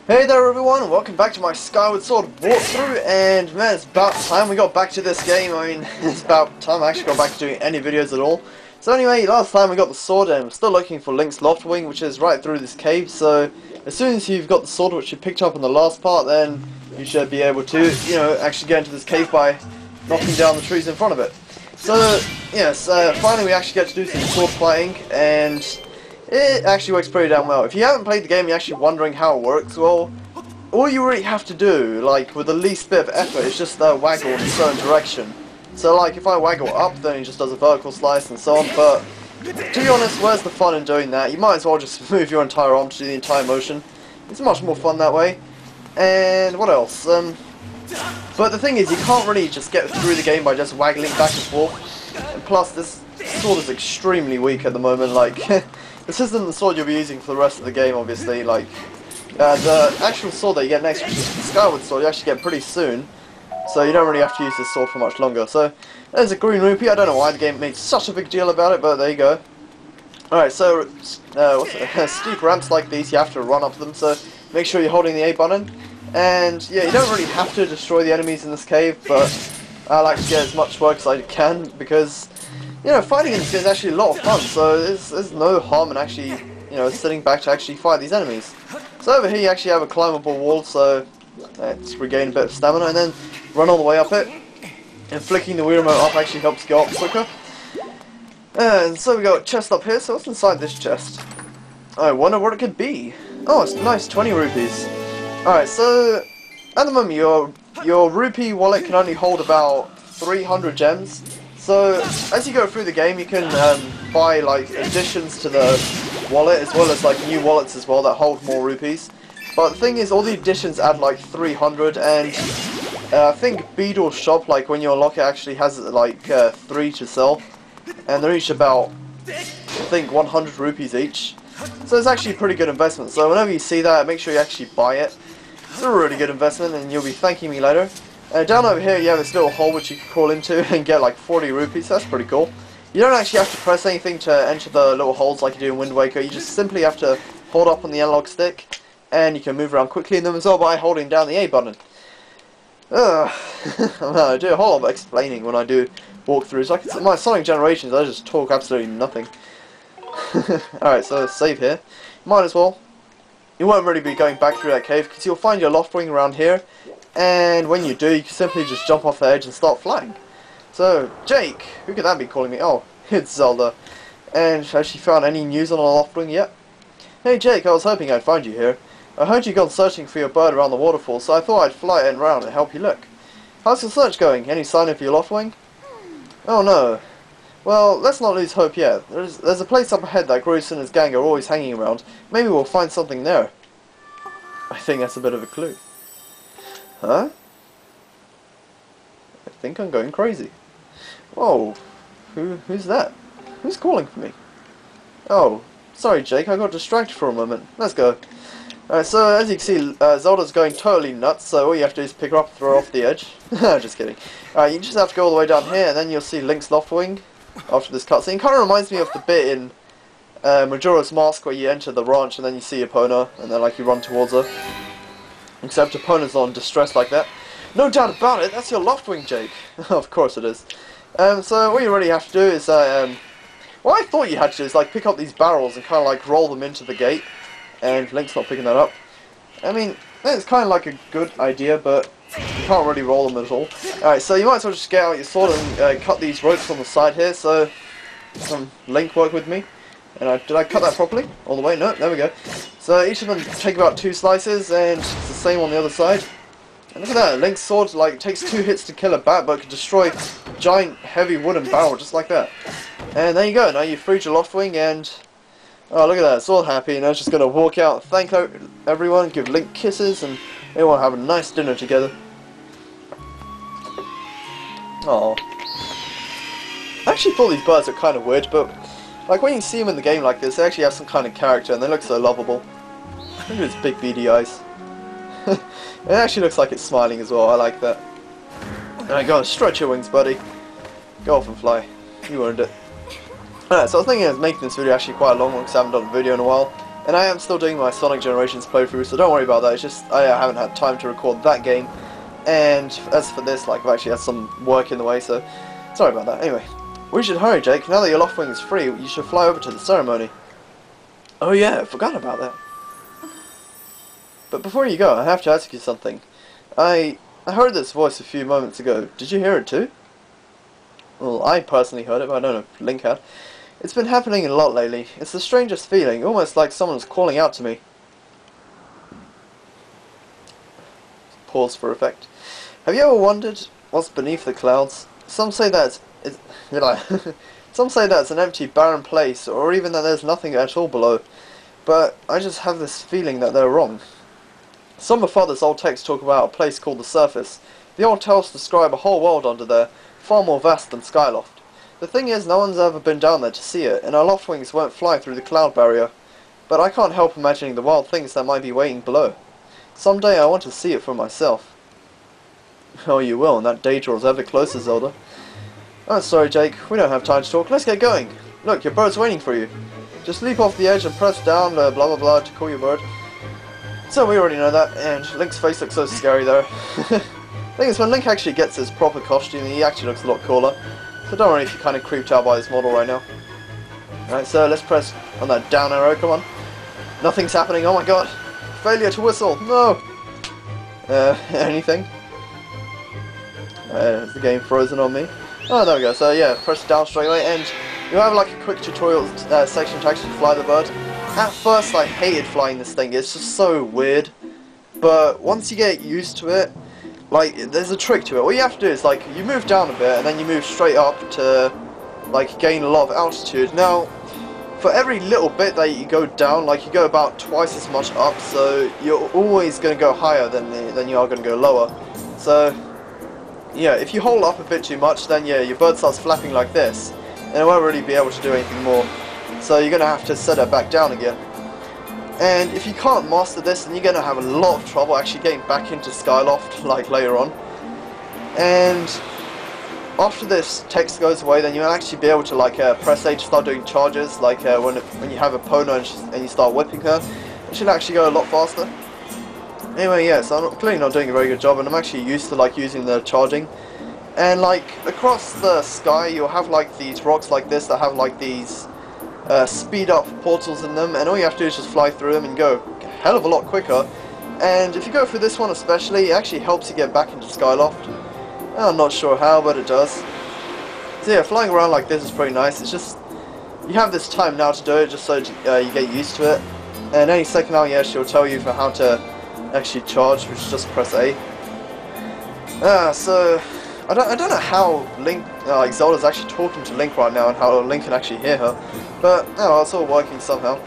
Hey there everyone, welcome back to my Skyward Sword walkthrough, and man, it's about time we got back to this game. I mean, it's about time I actually got back to doing any videos at all. So anyway, last time we got the sword and we're still looking for Link's Loftwing, which is right through this cave, so as soon as you've got the sword which you picked up in the last part, then you should be able to, actually get into this cave by knocking down the trees in front of it. So, yes, finally we actually get to do some sword fighting, and it actually works pretty damn well. If you haven't played the game, you're actually wondering how it works, well, all you really have to do, like, with the least bit of effort, is just waggle in a certain direction. So, like, if I waggle up, then it just does a vertical slice and so on, but to be honest, where's the fun in doing that? You might as well just move your entire arm to do the entire motion. It's much more fun that way. And what else? But the thing is, you can't really just get through the game by just waggling back and forth. And plus, this sword is extremely weak at the moment, like... This isn't the sword you'll be using for the rest of the game, obviously. Like, the actual sword that you get next, which is the Skyward sword, you actually get pretty soon. So you don't really have to use this sword for much longer. So, there's a green rupee. I don't know why the game made such a big deal about it, but there you go. Alright, so, steep ramps like these, you have to run up them, so make sure you're holding the A button. And, yeah, you don't really have to destroy the enemies in this cave, but I like to get as much work as I can, because... fighting in this game is actually a lot of fun, so there's no harm in actually, sitting back to actually fight these enemies. So over here you actually have a climbable wall, so let's regain a bit of stamina, and then run all the way up it. And flicking the Wii remote up actually helps go up quicker. And so we got a chest up here, so what's inside this chest? I wonder what it could be. Oh, it's nice, 20 rupees. Alright, so at the moment your rupee wallet can only hold about 300 gems. So, as you go through the game, you can buy, like, additions to the wallet, as well as, like, new wallets as well that hold more rupees. But the thing is, all the additions add, like, 300, and I think Beedle's shop, like, when you unlock it, actually has, like, 3 to sell. And they're each about, I think, 100 rupees each. So it's actually a pretty good investment. So whenever you see that, make sure you actually buy it. It's a really good investment, and you'll be thanking me later. Down over here you have this little hole which you can crawl into and get like 40 rupees, so that's pretty cool. You don't actually have to press anything to enter the little holes like you do in Wind Waker, you just simply have to hold up on the analog stick, and you can move around quickly in them as well by holding down the A button. I do a whole lot of explaining when I do walkthroughs, like it's my Sonic Generations, I just talk absolutely nothing. Alright, so save here. Might as well. You won't really be going back through that cave, because you'll find your Loftwing around here. And when you do, you can simply just jump off the edge and start flying. So, Jake, who could that be calling me? Oh, it's Zelda. And has she found any news on a Loftwing yet? Hey Jake, I was hoping I'd find you here. I heard you'd gone searching for your bird around the waterfall, so I thought I'd fly it around and help you look. How's your search going? Any sign of your Loftwing? Oh no. Well, let's not lose hope yet. There's a place up ahead that Groose and his gang are always hanging around. Maybe we'll find something there. I think that's a bit of a clue. Huh? I think I'm going crazy. Whoa. Who's that? Who's calling for me? Oh, sorry Jake, I got distracted for a moment. Let's go. Alright, so as you can see, Zelda's going totally nuts, so all you have to do is pick her up and throw her off the edge. Just kidding. Alright, you just have to go all the way down here, and then you'll see Link's Loftwing after this cutscene. Kind of reminds me of the bit in Majora's Mask where you enter the ranch and then you see Epona, and then like you run towards her. Except Epona's not in distress like that. No doubt about it, that's your Loftwing, Jake. Of course it is. So what you really have to do is, what I thought you had to do is like pick up these barrels and kind of like roll them into the gate. And Link's not picking that up. I mean, it's kind of like a good idea, but you can't really roll them at all. Alright, so you might as well just get out your sword and cut these ropes on the side here, so some Link work with me. And did I cut that properly? All the way? No, there we go. So each of them take about 2 slices, and it's the same on the other side. And look at that, Link's sword like takes 2 hits to kill a bat, but can destroy a giant heavy wooden barrel just like that. And there you go, now you've freed your Loftwing, and oh look at that, it's all happy, and now it's just gonna walk out, thank everyone, give Link kisses, and they will have a nice dinner together. Oh. I actually thought these birds are kind of weird, but like when you see them in the game like this, they actually have some kind of character and they look so lovable. Look at its big beady eyes. It actually looks like it's smiling as well, I like that. Alright, go on, stretch your wings, buddy. Go off and fly. You earned it. Alright, so I was thinking of making this video actually quite a long one because I haven't done a video in a while. And I am still doing my Sonic Generations playthrough, so don't worry about that. It's just I haven't had time to record that game. And as for this, like, I've actually had some work in the way, so sorry about that. Anyway, we should hurry, Jake. Now that your Loftwing is free, you should fly over to the ceremony. Oh yeah, I forgot about that. But before you go, I have to ask you something. I heard this voice a few moments ago. Did you hear it too? Well, I personally heard it, but I don't know if Link had. It's been happening a lot lately. It's the strangest feeling, almost like someone's calling out to me. Pause for effect. Have you ever wondered what's beneath the clouds? Some say that some say that it's an empty, barren place, or even that there's nothing at all below. But I just have this feeling that they're wrong. Some of Father's old texts talk about a place called the Surface. The old tales describe a whole world under there, far more vast than Skyloft. The thing is, no one's ever been down there to see it, and our Loftwings won't fly through the cloud barrier. But I can't help imagining the wild things that might be waiting below. Someday I want to see it for myself. Oh, you will, and that day draws ever closer, Zelda. Oh, sorry, Jake. We don't have time to talk. Let's get going. Look, your bird's waiting for you. Just leap off the edge and press down blah blah blah to call your bird. So we already know that, and Link's face looks so scary though. Thing is, when Link actually gets his proper costume, he actually looks a lot cooler. So don't worry if you're kind of creeped out by this model right now. Alright, so let's press on that down arrow, come on. Nothing's happening, oh my god. Failure to whistle, no! Anything? Is the game frozen on me? Oh, there we go, so yeah, press down straight away, and you have like a quick tutorial section to actually fly the bird. At first I hated flying this thing, it's just so weird. But once you get used to it, like, there's a trick to it. All you have to do is, like, you move down a bit and then you move straight up to, like, gain a lot of altitude. Now, for every little bit that you go down, like, you go about twice as much up, so you're always going to go higher than you are going to go lower. So, yeah, if you hold up a bit too much, then yeah, your bird starts flapping like this, and it won't really be able to do anything more. So you're going to have to set it back down again. And if you can't master this, then you're going to have a lot of trouble actually getting back into Skyloft, like, later on. And after this text goes away, then you'll actually be able to, like, press A to start doing charges, like when you have a Pono and you start whipping her. It should actually go a lot faster. Anyway, yeah, so I'm clearly not doing a very good job, and I'm actually used to, like, using the charging. And, like, across the sky, you'll have, like, these rocks like this that have, like, these speed up portals in them, and all you have to do is just fly through them and go a hell of a lot quicker. And if you go through this one especially, it actually helps you get back into Skyloft. I'm not sure how, but it does. So yeah, flying around like this is pretty nice. It's just, you have this time now to do it, just so you get used to it. And any second now, yeah, she'll tell you for how to actually charge, which is just press A. So I don't know how Link, like Zelda's actually talking to Link right now, and how Link can actually hear her. But no, it's all working somehow.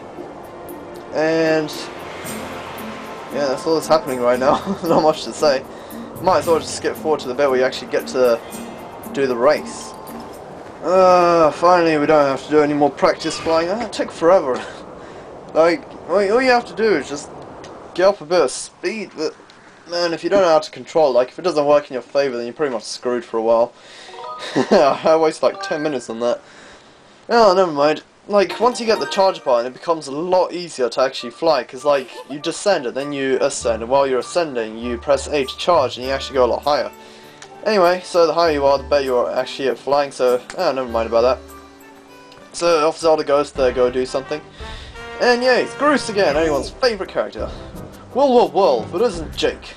And yeah, that's all that's happening right now. Not much to say. Might as well just skip forward to the bit where you actually get to do the race. Finally we don't have to do any more practice flying. That took forever. Like, all you have to do is just get up a bit of speed, but man, if you don't know how to control, like, if it doesn't work in your favour, then you're pretty much screwed for a while. I wasted like 10 minutes on that. Oh, never mind. Like, once you get the charge button, it becomes a lot easier to actually fly, because, like, you descend and then you ascend, and while you're ascending, you press A to charge, and you actually go a lot higher. Anyway, so the higher you are, the better you're actually at flying, so, never mind about that. So, off Zelda goes to go do something. And yeah, it's Groose again, everyone's favourite character. Well, if it isn't Jake.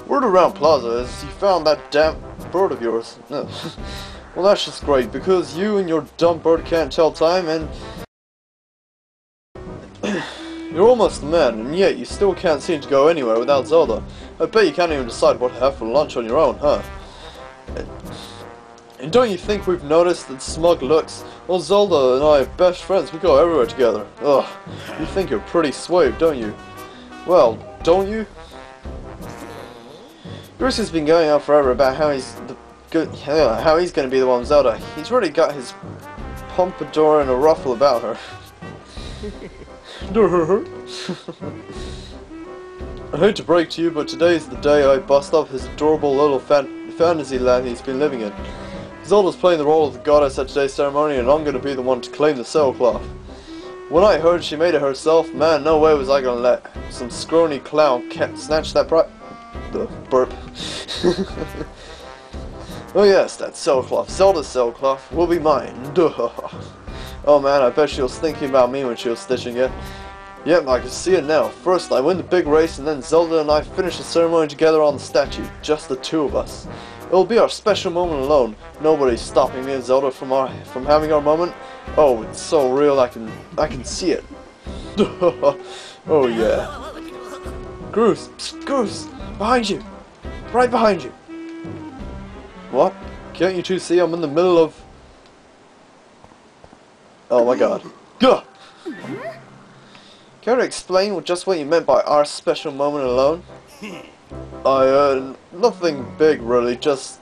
Word around Plaza is you found that damn bird of yours. No. Well, that's just great, because you and your dumb bird can't tell time, and you're almost a man, and yet you still can't seem to go anywhere without Zelda. I bet you can't even decide what to have for lunch on your own, huh? And don't you think we've noticed that smug looks? Well, Zelda and I are best friends, we go everywhere together. Ugh, you think you're pretty suave, don't you? Well, don't you? Bruce has been going on forever about how he's going to be the one with Zelda. He's really got his pompadour and a ruffle about her. I hate to break to you, but today's the day I bust up his adorable little fantasy land he's been living in. Zelda's playing the role of the goddess at today's ceremony, and I'm going to be the one to claim the sailcloth. When I heard she made it herself, man, no way was I gonna let some scrawny clown snatch that burp. Oh yes, that sailcloth, Zelda's sailcloth, will be mine. Oh man, I bet she was thinking about me when she was stitching it. Yep, I can see it now. First I win the big race, and then Zelda and I finish the ceremony together on the statue, just the two of us. It'll be our special moment alone. Nobody's stopping me and Zelda from having our moment. Oh, it's so real, I can see it. Oh yeah. Goose, psst, Goose, behind you, right behind you. What? Can't you two see I'm in the middle of... Oh my god. Gah! Care to explain just what you meant by our special moment alone? Nothing big really, just...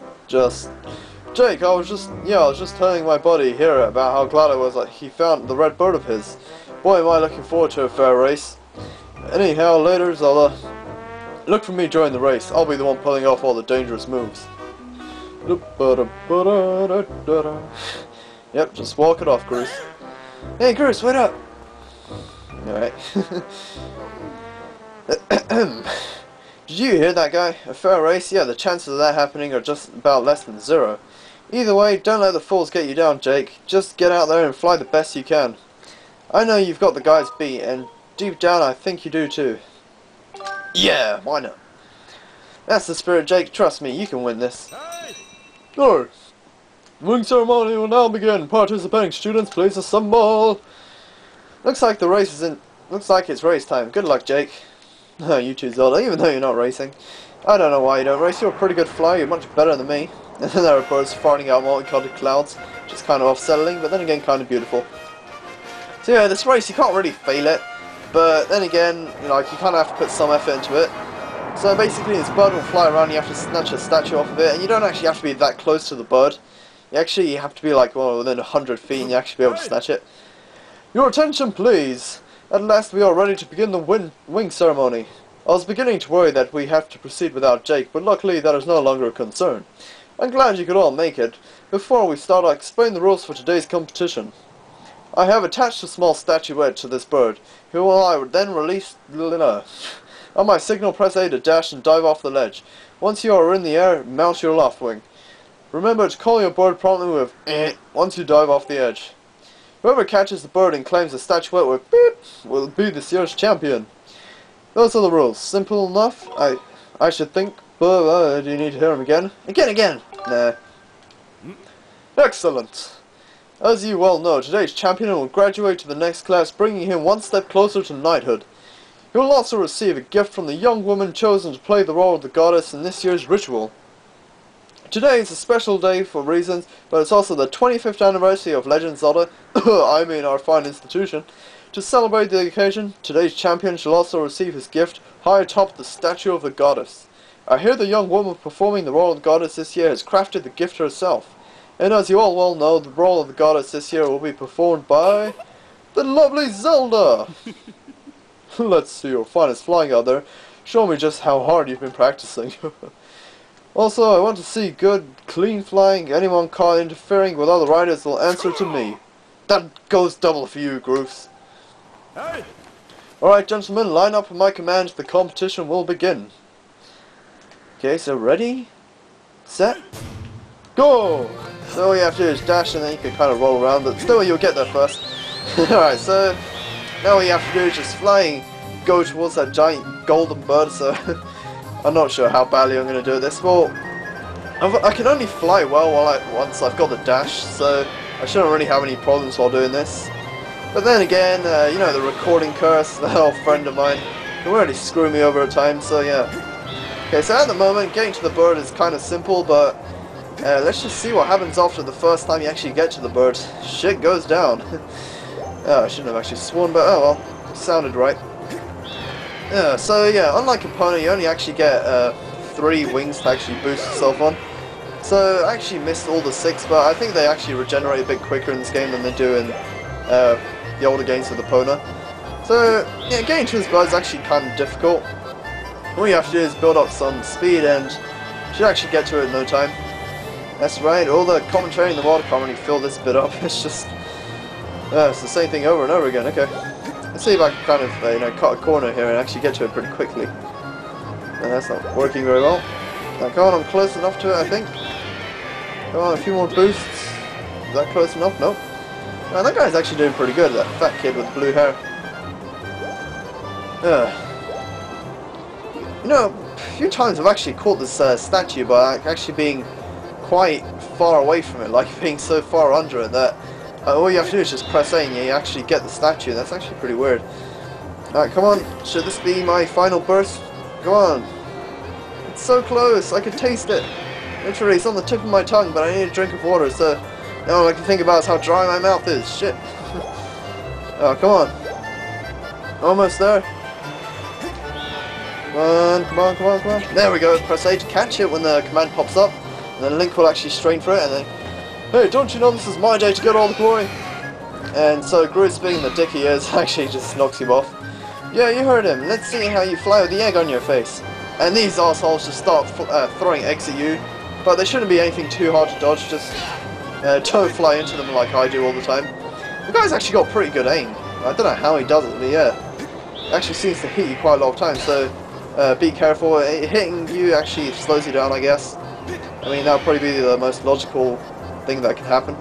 Jake, I was just telling my buddy here about how glad I was that he found the red bird of his. Boy, am I looking forward to a fair race. Anyhow, later, Zelda, look for me during the race. I'll be the one pulling off all the dangerous moves. Yep, just walk it off, Goose. Hey, Goose, wait up! Alright. Did you hear that guy? A fair race? Yeah, the chances of that happening are just about less than 0. Either way, don't let the fools get you down, Jake. Just get out there and fly the best you can. I know you've got the guys beat, and deep down I think you do too. Yeah, why not? That's the spirit, Jake. Trust me, you can win this. No. Wing ceremony will now begin. Participating students, please assemble. Looks like it's race time. Good luck, Jake. You too, Zelda, even though you're not racing. I don't know why you don't race. You're a pretty good flyer. You're much better than me. And then there are birds farting out multicolored clouds, which is kind of unsettling, but then again kind of beautiful. So yeah, this race you can't really fail it, but then again, you kind of have to put some effort into it. So basically, this bird will fly around. You have to snatch a statue off of it, and you don't actually have to be that close to the bird. You actually have to be like within 100 feet, and you actually be able to snatch it. Your attention, please. At last, we are ready to begin the wing ceremony. I was beginning to worry that we have to proceed without Jake, but luckily that is no longer a concern. I'm glad you could all make it. Before we start, I'll explain the rules for today's competition. I have attached a small statuette to this bird, who I would then release... On my signal, press A to dash and dive off the ledge. Once you are in the air, mount your Loftwing. Remember to call your bird promptly with once you dive off the edge. Whoever catches the bird and claims the statuette with beep will be this year's champion. Those are the rules. Simple enough, I should think, but do you need to hear them again? Again! Nah. Excellent. As you well know, today's champion will graduate to the next class, bringing him one step closer to knighthood. He will also receive a gift from the young woman chosen to play the role of the goddess in this year's ritual. Today is a special day for reasons, but it's also the 25th anniversary of Legend Zelda, I mean our fine institution. To celebrate the occasion, today's champion shall also receive his gift high atop the statue of the goddess. I hear the young woman performing the role of the goddess this year has crafted the gift herself. And as you all well know, the role of the goddess this year will be performed by... the lovely Zelda! Let's see your finest flying out there. Show me just how hard you've been practicing. Also, I want to see good, clean flying. Anyone caught interfering with other riders will answer to me. That goes double for you, Groofs. Hey. Alright, gentlemen, line up at my command. The competition will begin. Okay, so ready, set, go! So all you have to do is dash and then you can kind of roll around, but still you'll get there first. Alright, so now all you have to do is just fly and go towards that giant golden bird, so I'm not sure how badly I'm going to do this. Well, I can only fly well once I've got the dash, so I shouldn't really have any problems while doing this. But then again, you know, the recording curse, the old friend of mine, can really screw me over at times, so yeah. Okay, so at the moment, getting to the bird is kind of simple, but let's just see what happens after the first time you actually get to the bird. Shit goes down. Oh, I shouldn't have actually sworn, but oh well, it sounded right. So yeah, unlike Epona, you only actually get 3 wings to actually boost yourself on. So I actually missed all the 6, but I think they actually regenerate a bit quicker in this game than they do in the older games with Epona. So yeah, getting to this bird is actually kind of difficult. All you have to do is build up some speed and you should actually get to it in no time. That's right, all the commentary in the water comedy fill this bit up. It's just... It's the same thing over and over again. Okay. Let's see if I can kind of, you know, cut a corner here and actually get to it pretty quickly. That's not working very well. Now, come on, I'm close enough to it, I think. Come on, a few more boosts. Is that close enough? Nope. That guy's actually doing pretty good, that fat kid with blue hair. You know, a few times I've actually caught this statue by actually being quite far away from it, like being so far under it that all you have to do is just press A and you actually get the statue. That's actually pretty weird. Alright, come on. Should this be my final burst? Come on. It's so close. I can taste it. Literally, it's on the tip of my tongue, but I need a drink of water, so now all I can think about is how dry my mouth is. Shit. Oh, come on. Almost there. Come on, come on, come on, come on. There we go. Press A to catch it when the command pops up. And then Link will actually strain for it and then, hey, don't you know this is my day to get all the glory? And so Groot, being the dick he is, actually just knocks him off. Yeah, you heard him. Let's see how you fly with the egg on your face. And these assholes just start throwing eggs at you. But they shouldn't be anything too hard to dodge. Just don't fly into them like I do all the time. The guy's actually got pretty good aim. I don't know how he does it, but yeah. It actually seems to hit you quite a lot of times, so be careful. Hitting you actually slows you down, I guess. I mean, that would probably be the most logical thing that can happen.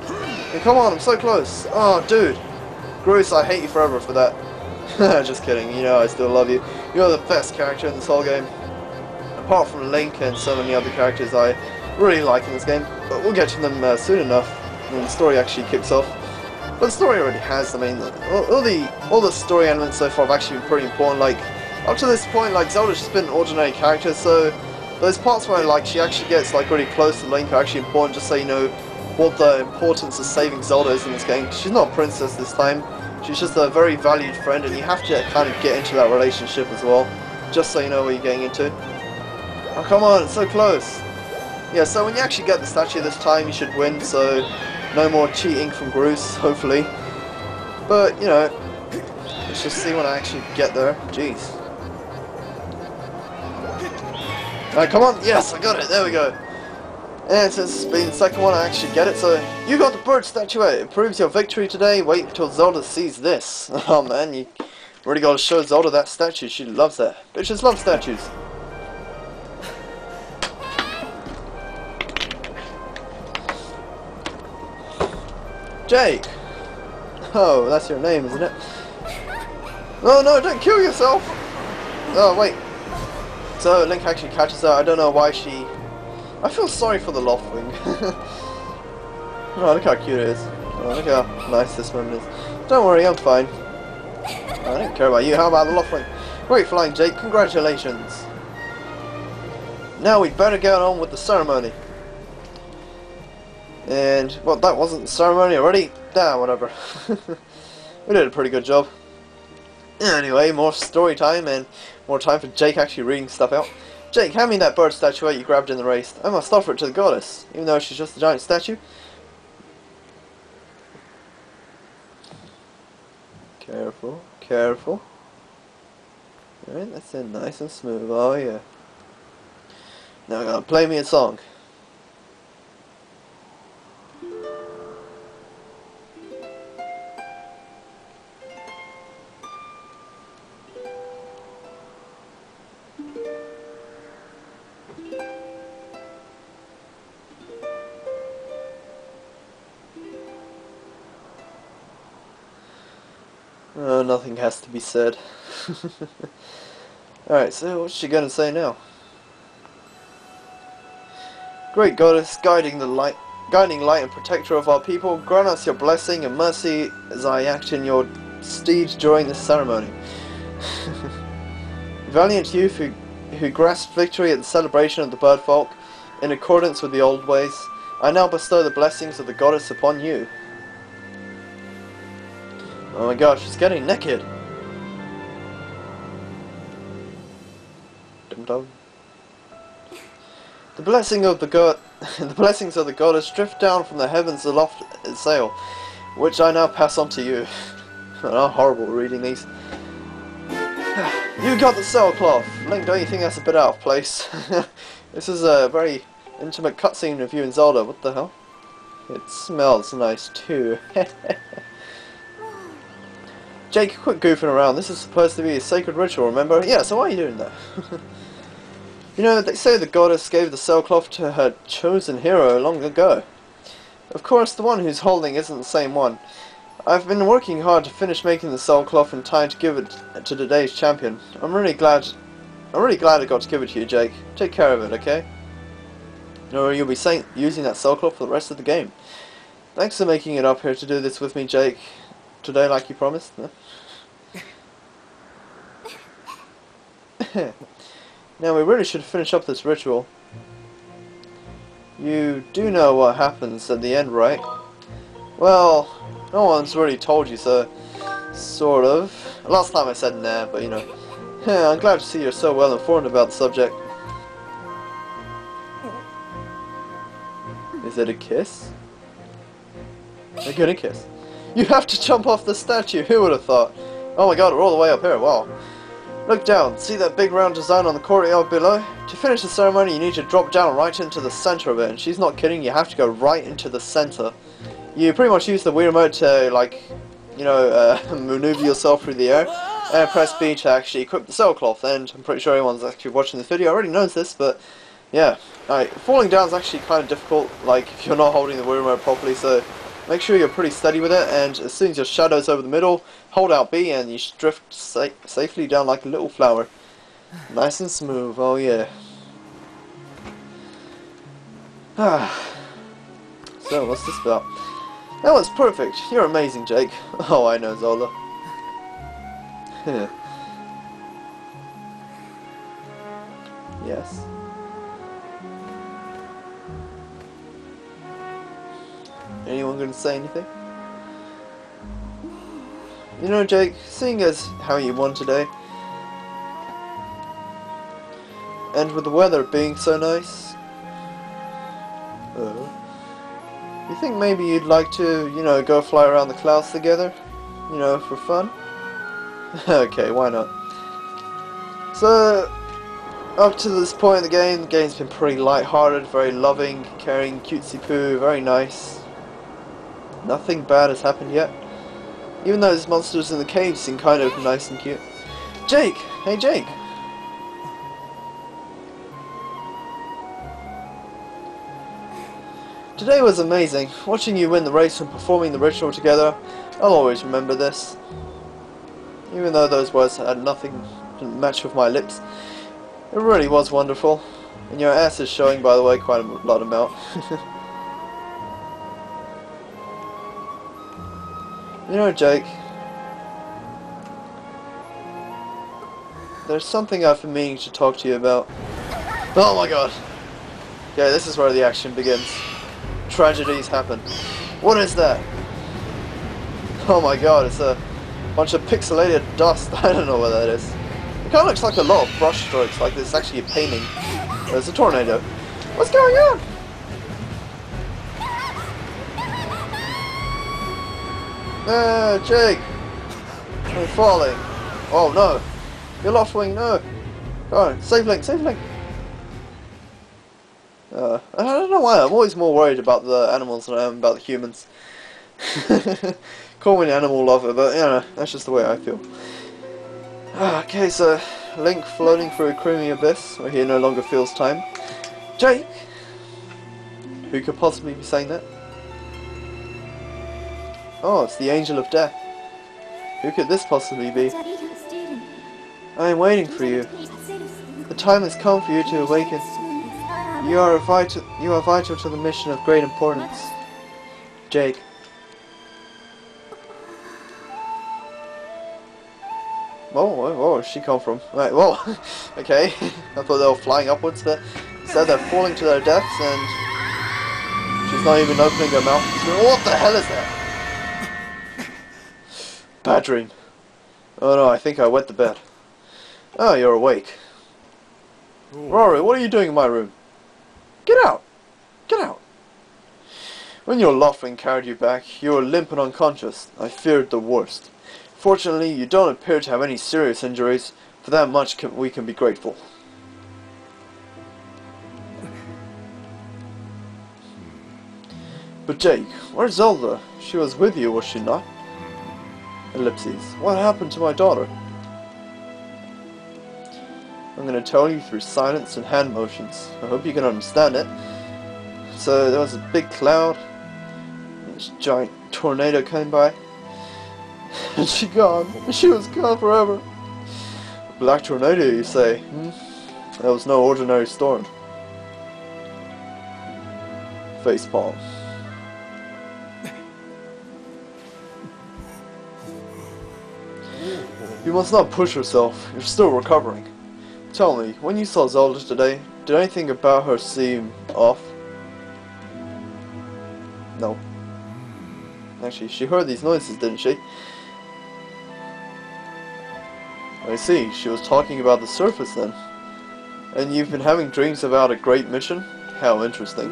And come on, I'm so close. Oh, dude. Groot, I hate you forever for that. Just kidding, you know I still love you. You're the best character in this whole game. Apart from Link and so many other characters I really like in this game. But we'll get to them soon enough when the story actually kicks off. But the story already has, I mean, all the story elements so far have actually been pretty important. Like, up to this point, like, Zelda's just been an ordinary character, so those parts where, like, she actually gets, like, really close to Link are actually important, just so you know what the importance of saving Zelda is in this game. She's not a princess this time, she's just a very valued friend, and you have to kind of get into that relationship as well, just so you know what you're getting into. Oh, come on, it's so close. Yeah, so when you actually get the statue this time, you should win, so no more cheating from Groot, hopefully. But, you know, let's just see when I actually get there. Jeez. Alright, come on. Yes, I got it. There we go. And since it's been the second one, I actually get it. So, you got the bird statuette. It proves your victory today. Wait until Zelda sees this. Oh, man, you really got to show Zelda that statue. She loves that. Bitches love statues. Jake! Oh, that's your name, isn't it? No, no, don't kill yourself! Oh, wait. So, Link actually catches her. I don't know why she... I feel sorry for the Loftwing. Oh, look how cute it is. Oh, look how nice this one is. Don't worry, I'm fine. I don't care about you. How about the Loftwing? Great flying, Jake. Congratulations. Now we'd better get on with the ceremony. And, well, that wasn't the ceremony already? Nah, whatever. We did a pretty good job. Anyway, more story time and more time for Jake actually reading stuff out. Jake, hand me that bird statuette you grabbed in the race. I must offer it to the goddess, even though she's just a giant statue. Careful, careful. Alright, that's it, nice and smooth. Oh yeah. Now gotta play me a song. Oh, nothing has to be said. Alright, so what's she gonna say now? Great goddess, guiding light and protector of our people, grant us your blessing and mercy as I act in your steed during this ceremony. Valiant youth who grasped victory at the celebration of the bird folk, in accordance with the old ways, I now bestow the blessings of the goddess upon you. Oh my gosh, she's getting naked. Dum dum. The blessings of the goddess drift down from the heavens aloft sail, which I now pass on to you. Oh, horrible reading these. You got the sailcloth! Link, don't you think that's a bit out of place? This is a very intimate cutscene of you and Zelda. What the hell? It smells nice too. Jake, quit goofing around. This is supposed to be a sacred ritual, remember? Yeah, so why are you doing that? You know, they say the goddess gave the sailcloth to her chosen hero long ago. Of course, the one who's holding isn't the same one. I've been working hard to finish making the sailcloth in time to give it to today's champion. I'm really glad I got to give it to you, Jake. Take care of it, okay? Or you'll be using that sailcloth for the rest of the game. Thanks for making it up here to do this with me, Jake. Today, like you promised. Now, we really should finish up this ritual. You do know what happens at the end, right? Well, no one's really told you, so sort of. Last time I said nah, but you know. I'm glad to see you're so well informed about the subject. Is it a kiss? They're gonna kiss. You have to jump off the statue, who would have thought? Oh my god, we're all the way up here, wow. Look down, see that big round design on the courtyard below? To finish the ceremony you need to drop down right into the center of it, and she's not kidding, you have to go right into the center. You pretty much use the Wii remote to, like, you know, maneuver yourself through the air, and press B to actually equip the sailcloth, and I'm pretty sure everyone's actually watching this video already knows this, but yeah. Alright, falling down is actually kind of difficult, like, if you're not holding the Wii remote properly, so make sure you're pretty steady with it, and as soon as your shadow's over the middle, hold out B and you should drift safely down like a little flower. Nice and smooth, oh yeah. So, what's this about? That was perfect. You're amazing, Jake. Oh, I know, Zelda. Yes. Anyone gonna say anything? You know, Jake, seeing as how you won today, and with the weather being so nice, you think maybe you'd like to, you know, go fly around the clouds together? You know, for fun? Okay, why not? So, up to this point in the game's been pretty light-hearted, very loving, caring, cutesy-poo, very nice. Nothing bad has happened yet. Even those monsters in the cave seem kind of nice and cute. Jake! Hey, Jake! Today was amazing. Watching you win the race and performing the ritual together, I'll always remember this. Even though those words had nothing to match with my lips, it really was wonderful. And your ass is showing, by the way, quite a lot amount. You know, Jake, there's something I've been meaning to talk to you about. Oh my god! Yeah, this is where the action begins. Tragedies happen. What is that? Oh my god, it's a bunch of pixelated dust. I don't know what that is. It kind of looks like a lot of brush strokes, like it's actually a painting. There's a tornado. What's going on? Jake! I'm falling. Oh no! You're Loftwing, no! Come on, save Link, save Link! I don't know why, I'm always more worried about the animals than I am about the humans. Call me an animal lover, but you know, that's just the way I feel. Okay, so Link floating through a creamy abyss where he no longer feels time. Jake! Who could possibly be saying that? Oh, it's the Angel of Death. Who could this possibly be? I am waiting for you. The time has come for you to awaken. You are vital to the mission of great importance. Jake. Whoa, where'd she come from? Right, whoa. Okay. I thought they were flying upwards there. Instead they're falling to their deaths and she's not even opening her mouth. What the hell is that? Bad dream. Oh no, I think I wet the bed. Oh, you're awake. Rory, what are you doing in my room? Get out! Get out! When your Loftwing carried you back, you were limp and unconscious. I feared the worst. Fortunately, you don't appear to have any serious injuries. For that much we can be grateful. But Jake, where's Zelda? She was with you, was she not? Ellipses. What happened to my daughter? I'm going to tell you through silence and hand motions. I hope you can understand it. So there was a big cloud. This giant tornado came by. And she gone. She was gone forever. A black tornado, you say? That was no ordinary storm. Facepalm. You must not push yourself. You're still recovering. Tell me, when you saw Zelda today, did anything about her seem off? No. Actually, she heard these noises, didn't she? I see, she was talking about the surface then. And you've been having dreams about a great mission? How interesting.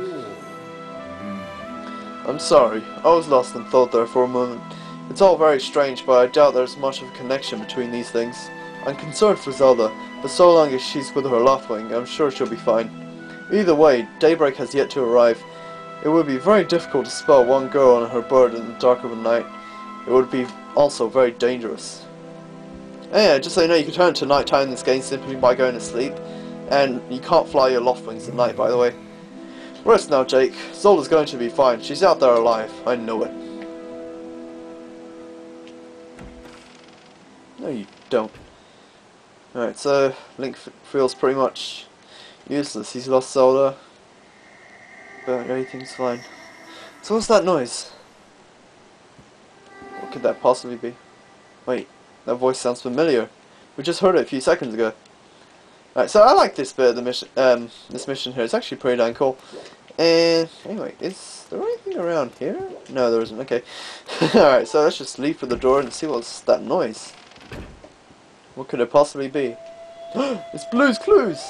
I'm sorry, I was lost in thought there for a moment. It's all very strange, but I doubt there's much of a connection between these things. I'm concerned for Zelda, but so long as she's with her Loftwing, I'm sure she'll be fine. Either way, daybreak has yet to arrive. It would be very difficult to spell one girl and her bird in the dark of the night. It would be also very dangerous. And yeah, just so you know, you can turn it to nighttime in this game simply by going to sleep. And you can't fly your Loftwings at night, by the way. Rest now, Jake. Zelda's going to be fine. She's out there alive. I know it. No, you don't. Alright, so Link feels pretty much useless. He's lost Zelda. But everything's fine. So what's that noise? What could that possibly be? Wait, that voice sounds familiar. We just heard it a few seconds ago. Alright, so I like this bit of the mission, this mission here. It's actually pretty damn cool. And anyway, is there anything around here? No, there isn't. Okay. Alright, so let's just leave for the door and see what's that noise. What could it possibly be? It's Blue's Clues!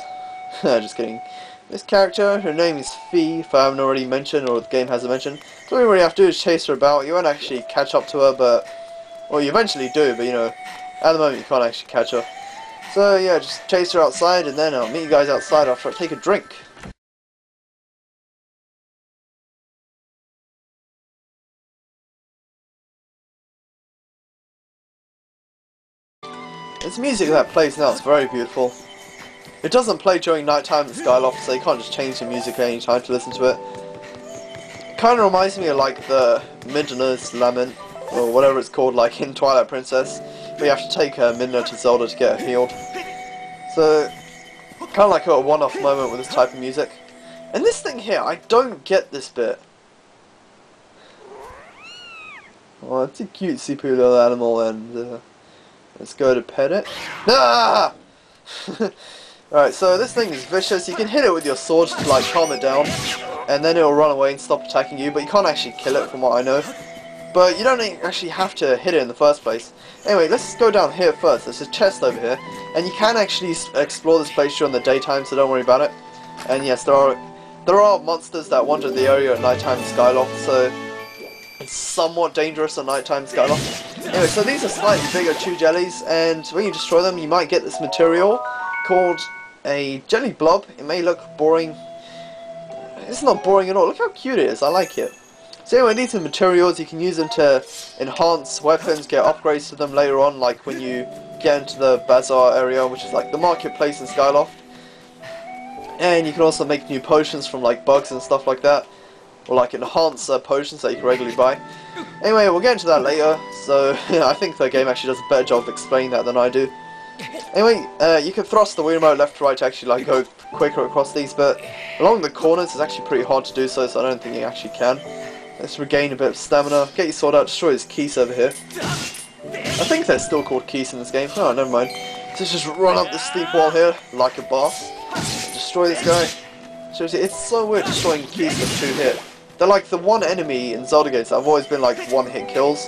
Just kidding. This character, her name is Fee, if I haven't already mentioned, or the game hasn't mentioned. So all you really have to do is chase her about. You won't actually catch up to her, but... well, you eventually do, but you know, at the moment you can't actually catch her. So yeah, just chase her outside, and then I'll meet you guys outside after I take a drink. This music that plays now is very beautiful. It doesn't play during nighttime in Skyloft, so you can't just change the music at any time to listen to it. It kind of reminds me of like the Midna's Lament, or whatever it's called, like in Twilight Princess, where you have to take Midna to Zelda to get her healed. So, kind of like a one-off moment with this type of music. And this thing here, I don't get this bit. Oh, it's a cutesy poo little animal, and let's go to pet it. Ah! Alright, so this thing is vicious. You can hit it with your sword to like calm it down, and then it'll run away and stop attacking you, but you can't actually kill it from what I know. But you don't actually have to hit it in the first place. Anyway, let's go down here first. There's a chest over here, and you can actually explore this place during the daytime, so don't worry about it. And yes, there are monsters that wander the area at nighttime in Skyloft, so it's somewhat dangerous at nighttime in Skyloft. Anyway, so these are slightly bigger chew jellies, and when you destroy them, you might get this material called a jelly blob. It may look boring. It's not boring at all. Look how cute it is. I like it. So anyway, these are materials. You can use them to enhance weapons, get upgrades to them later on, like when you get into the bazaar area, which is like the marketplace in Skyloft. And you can also make new potions from like bugs and stuff like that, or like enhance potions that you can regularly buy. Anyway, we'll get into that later. So yeah, I think the game actually does a better job of explaining that than I do. Anyway, you can thrust the Wii remote left to right to actually like go quicker across these, but along the corners it's actually pretty hard to do so, so I don't think you actually can. Let's regain a bit of stamina, get your sword out, destroy this keys over here. I think they're still called keys in this game. Oh, never mind. So let's just run up this steep wall here like a boss. Destroy this guy. Seriously, it's so weird destroying keys with 2 hit. They're like the one enemy in Zelda games that have always been like 1-hit kills.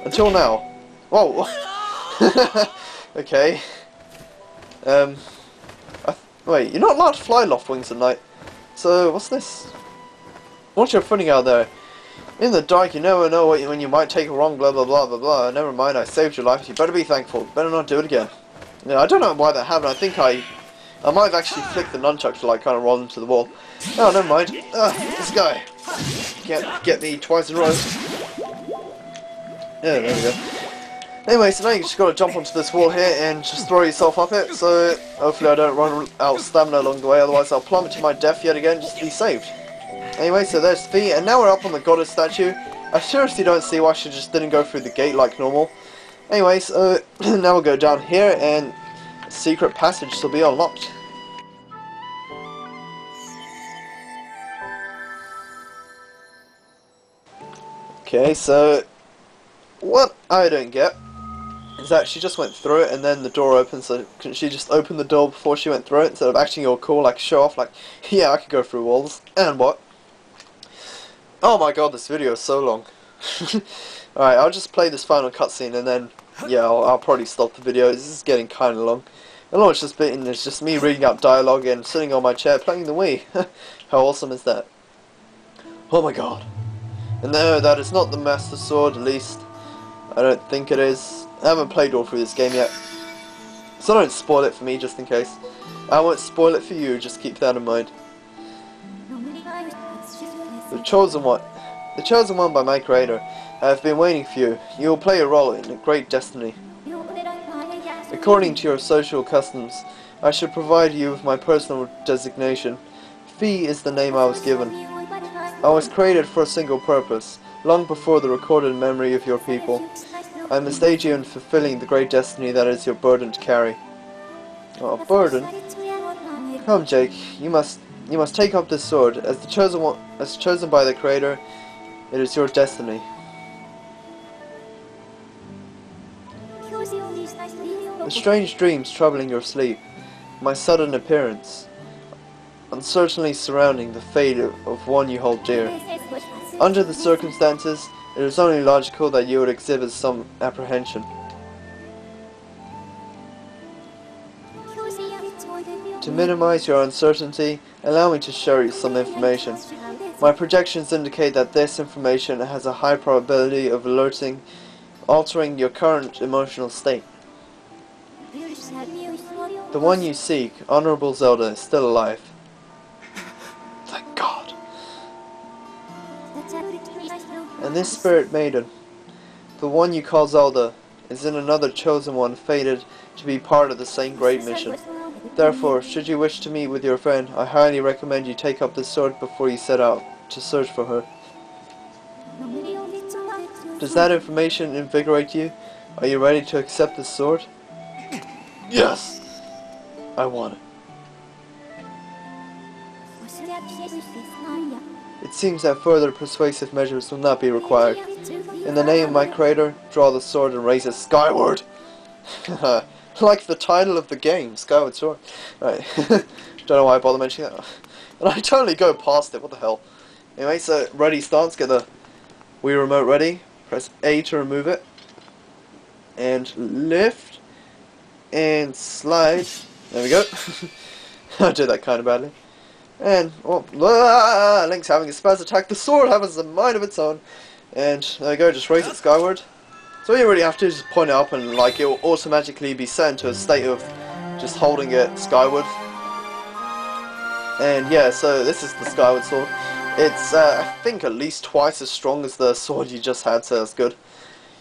Until now. Whoa! Okay. Wait, you're not allowed to fly Loftwings at night. So, what's this? What's your footing out there? In the dark, you never know when you might take a wrong blah blah blah blah blah. Never mind, I saved your life. You better be thankful. Better not do it again. Yeah, I don't know why that happened. I think I might have actually flicked the nunchuck to like kind of roll into the wall. Oh, never mind. This guy can't get me twice in a row. Yeah, there we go. Anyway, so now you just gotta jump onto this wall here and just throw yourself up it, so hopefully I don't run out of stamina along the way, otherwise I'll plummet to my death yet again just to be saved. Anyway, so there's Fee, and now we're up on the goddess statue. I seriously don't see why she just didn't go through the gate like normal. Anyway, so now we'll go down here and a secret passage will be unlocked. Okay, so what I don't get is that she just went through it and then the door opened, so couldn't she just open the door before she went through it instead of acting all cool, like show off, like, yeah, I could go through walls, and what? Oh my god, this video is so long. Alright, I'll just play this final cutscene and then, yeah, I'll probably stop the video. This is getting kinda long. And all it's just been is just me reading out dialogue and sitting on my chair playing the Wii. How awesome is that? Oh my god. And no, that is not the Master Sword, at least I don't think it is. I haven't played all through this game yet, so don't spoil it for me just in case. I won't spoil it for you, just keep that in mind. The Chosen One by my creator. I have been waiting for you. You will play a role in a great destiny. According to your social customs, I should provide you with my personal designation. Fee is the name I was given. I was created for a single purpose, long before the recorded memory of your people. I must aid you in fulfilling the great destiny that is your burden to carry. Oh, burden? Come, Jake. You must take up this sword. As the chosen one, as chosen by the Creator, it is your destiny. The strange dreams troubling your sleep, my sudden appearance, uncertainly surrounding the fate of one you hold dear. Under the circumstances, it is only logical that you would exhibit some apprehension. To minimize your uncertainty, allow me to share you some information. My projections indicate that this information has a high probability of altering your current emotional state. The one you seek, Honorable Zelda, is still alive. Thank God. And this spirit maiden, the one you call Zelda, is in another chosen one fated to be part of the same great mission. Therefore, should you wish to meet with your friend, I highly recommend you take up this sword before you set out to search for her. Does that information invigorate you? Are you ready to accept this sword? Yes! I want it. It seems that further persuasive measures will not be required. In the name of my creator, draw the sword and raise it skyward. Like the title of the game, Skyward Sword. Right. Don't know why I bother mentioning that. And I totally go past it, what the hell. Anyway, so ready stance, get the Wii remote ready. Press A to remove it. And lift. And slide. There we go. I did that kind of badly. And, oh, Link's having a spaz attack. The sword has a mind of its own. And there we go, just raise it skyward. So all you really have to do is just point it up and like it will automatically be set into a state of just holding it skyward. And yeah, so this is the Skyward Sword. It's I think at least twice as strong as the sword you just had, so that's good.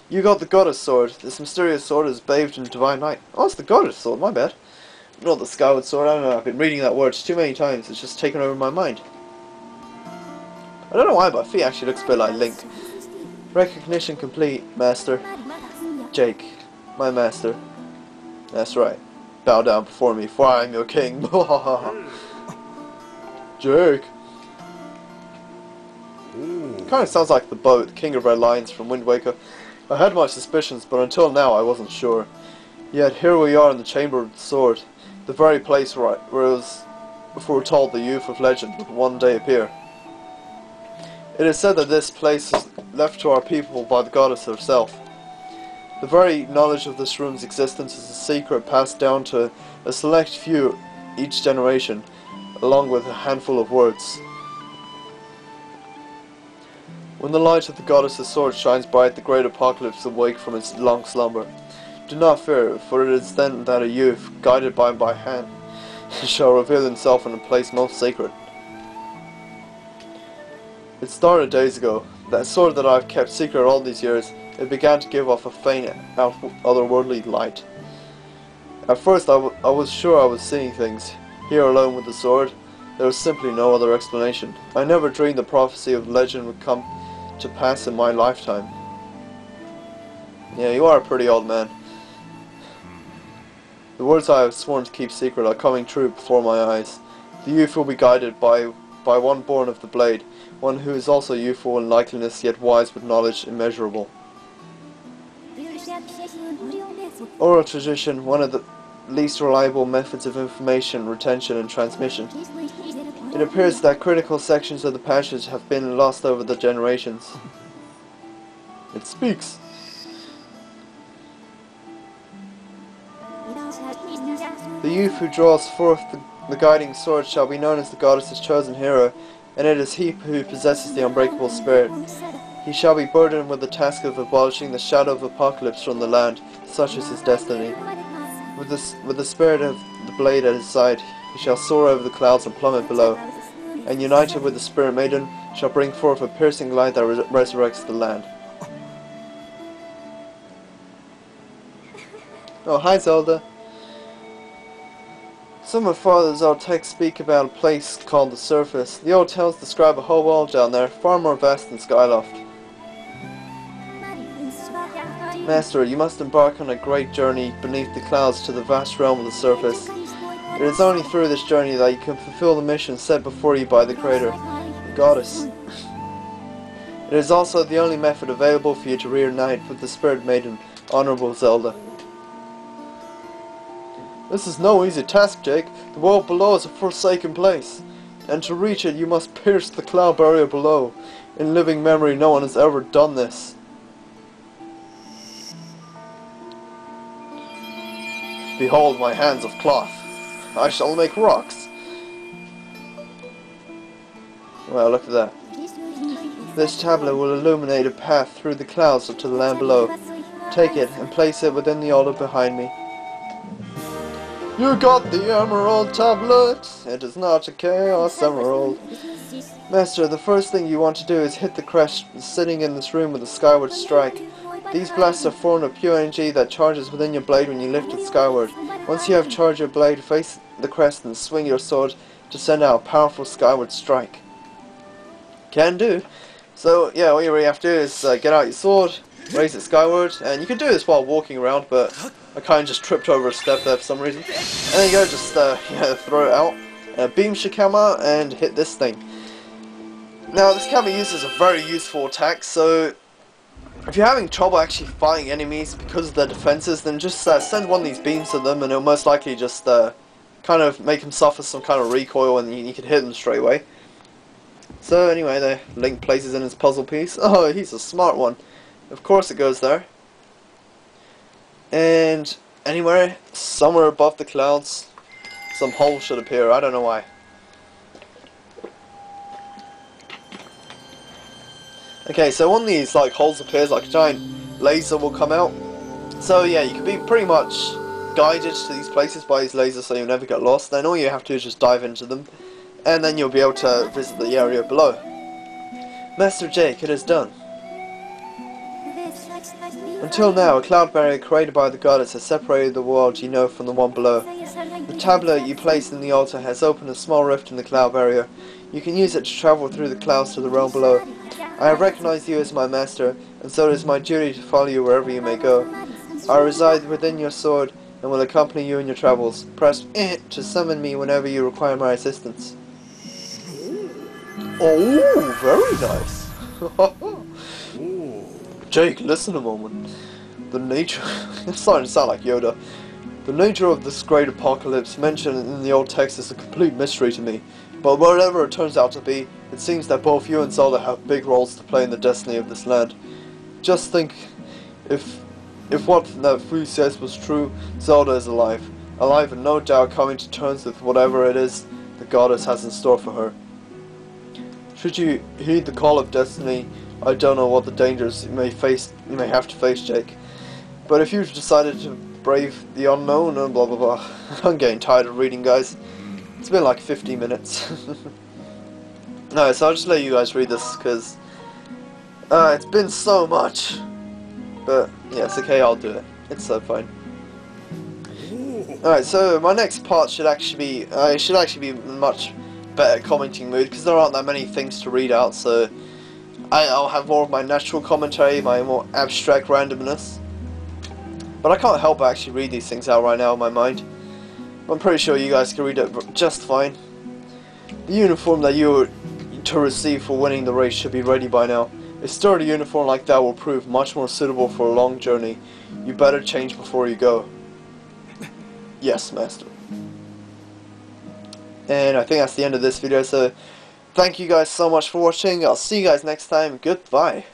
You got the Goddess Sword. This mysterious sword is bathed in divine light. Oh, it's the Goddess Sword, my bad. Not the Skyward Sword, I don't know, I've been reading that word too many times, it's just taken over my mind. I don't know why, but Fee actually looks a bit like Link. Recognition complete, Master. Jake, my master. That's right. Bow down before me, for I am your king. Jake. Kind of sounds like the boat, King of Red Lions from Wind Waker. I had my suspicions, but until now I wasn't sure. Yet here we are in the Chamber of the Sword, the very place where it was foretold the youth of legend would one day appear. It is said that this place is left to our people by the goddess herself. The very knowledge of this room's existence is a secret passed down to a select few each generation, along with a handful of words. When the light of the goddess's sword shines bright, the great apocalypse awake from its long slumber. Do not fear, for it is then that a youth, guided by my hand, shall reveal himself in a place most sacred. It started days ago. That sword that I've kept secret all these years it began to give off a faint, otherworldly light. At first I was sure I was seeing things. Here alone with the sword, there was simply no other explanation. I never dreamed the prophecy of legend would come to pass in my lifetime. Yeah, you are a pretty old man. The words I have sworn to keep secret are coming true before my eyes. The youth will be guided by one born of the blade, one who is also youthful in likeliness yet wise with knowledge immeasurable. Oral tradition, one of the least reliable methods of information retention and transmission. It appears that critical sections of the passage have been lost over the generations. It speaks. The youth who draws forth the guiding sword shall be known as the goddess's chosen hero, and it is he who possesses the unbreakable spirit. He shall be burdened with the task of abolishing the shadow of apocalypse from the land, such is his destiny. With the spirit of the blade at his side, he shall soar over the clouds and plummet below, and united with the spirit maiden, shall bring forth a piercing light that resurrects the land. Oh, hi Zelda. Some of Father's old texts speak about a place called the Surface. The old tales describe a whole world down there, far more vast than Skyloft. Master, you must embark on a great journey beneath the clouds to the vast realm of the Surface. It is only through this journey that you can fulfill the mission set before you by the Creator, the Goddess. It is also the only method available for you to reunite with the Spirit Maiden, Honorable Zelda. This is no easy task, Jake. The world below is a forsaken place, and to reach it you must pierce the cloud barrier below. In living memory no one has ever done this. Behold my hands of cloth. I shall make rocks. Well, look at that. This tablet will illuminate a path through the clouds to the land below. Take it and place it within the altar behind me. You got the emerald tablet. It is not a chaos emerald. Master, the first thing you want to do is hit the crest sitting in this room with a skyward strike. These blasts are formed of pure energy that charges within your blade when you lift it skyward. Once you have charged your blade, face the crest and swing your sword to send out a powerful skyward strike. Can do. So yeah, all you really have to do is get out your sword, raise it skyward, and you can do this while walking around, but I kind of just tripped over a step there for some reason. And then you go, just yeah, throw it out, beam Shikama, and hit this thing. Now this can be used as a very useful attack, so if you're having trouble actually fighting enemies because of their defenses, then just send one of these beams to them and it'll most likely just kind of make them suffer some kind of recoil and you can hit them straight away. So anyway, the Link places in his puzzle piece. Oh, he's a smart one. Of course it goes there. And anywhere, somewhere above the clouds, some hole should appear. I don't know why. Okay, so one of these like holes appears, like a giant laser will come out. So yeah, you can be pretty much guided to these places by these lasers so you'll never get lost. Then all you have to do is just dive into them, and then you'll be able to visit the area below. Master Jake, it is done. Until now, a cloud barrier created by the goddess has separated the world you know from the one below. The tablet you placed in the altar has opened a small rift in the cloud barrier. You can use it to travel through the clouds to the realm below. I have recognized you as my master, and so it is my duty to follow you wherever you may go. I reside within your sword, and will accompany you in your travels. Press to summon me whenever you require my assistance. Oh, very nice. Jake, listen a moment. The nature... it's starting to sound like Yoda. The nature of this great apocalypse mentioned in the old text is a complete mystery to me. But whatever it turns out to be, it seems that both you and Zelda have big roles to play in the destiny of this land. Just think, if what that fool says was true, Zelda is alive. Alive and no doubt coming to terms with whatever it is the goddess has in store for her. Should you heed the call of destiny, I don't know what the dangers you may have to face, Jake. But if you've decided to brave the unknown and blah blah blah, I'm getting tired of reading, guys. It's been like 50 minutes. No, so I'll just let you guys read this because it's been so much. But yeah, it's okay, I'll do it. It's so fine. Alright, so my next part should actually be much better commenting mood, because there aren't that many things to read out, so I'll have more of my natural commentary, my more abstract randomness. But I can't help but actually read these things out right now in my mind. I'm pretty sure you guys can read it just fine. The uniform that you are to receive for winning the race should be ready by now. A sturdy uniform like that will prove much more suitable for a long journey. You better change before you go. Yes, master. And I think that's the end of this video, so thank you guys so much for watching. I'll see you guys next time. Goodbye.